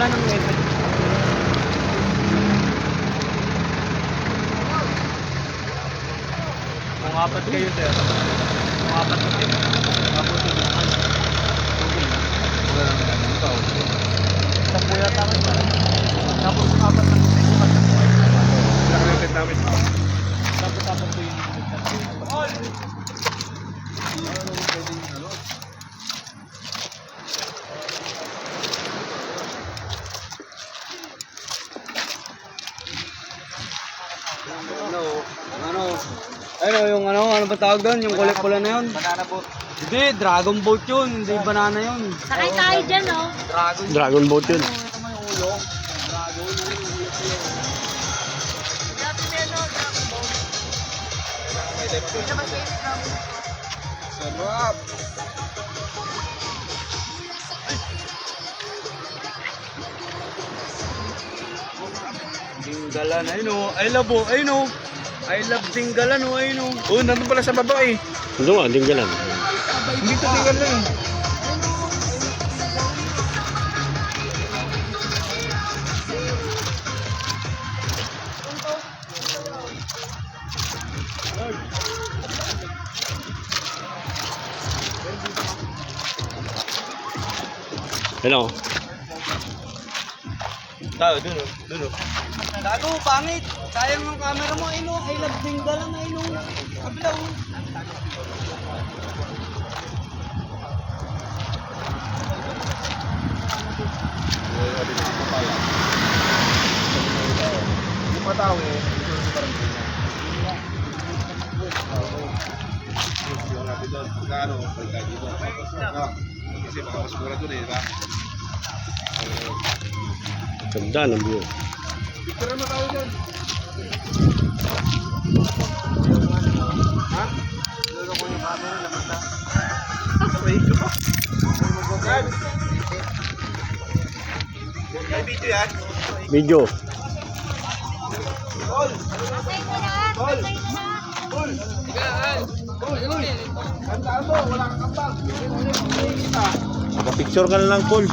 Wala nang effect. Kung apat kayo, sir. Kung apat na kayo. Mabuti naman. Wala nang ganun ito. Isang buya tama ba? Tapos apat na kayo. Wala nang effect namin. Tapos apat ko yung all! Ano yung ano ba tawag doon? Yung kulay pula na yun? Banana boat. Hindi, dragon boat yun. Hindi banana yun. Sakay tayo dyan, oh. Dragon boat yun. Ito mo yung ulo. Dragon, yung ulo pula. Dapat yan, oh. Dragon boat. Sarap! Dinggalan, ayun o. I love o, ayun o. I love dinggalan o, ayun o. Oh, nandun pala sa baba eh. Doon nga, dinggalan. Hindi ito dinggalan eh. Hello. Tao, dun o, dun o. Gago, pangit. Sayang yung camera mo, ayun o. I love dinggalan, ayun o. Kabila o. Yung matao eh, ito yung parang yung natin doon, magkano, pagka dito. Kasi baka mas mura doon eh, di ba? Ganda ng view. Picture mo tao dyan. Ha? Lolo ko yung camera, laman na. Sabay ko pa. Mag-vlog. May video yan? Video. Tol! Patay na lahat. Tol! Patay na lahat. Tol! Tol! Kantaan mo, wala kang kambag. Hindi mo yun, makikita. Picture ka na lang, Paul.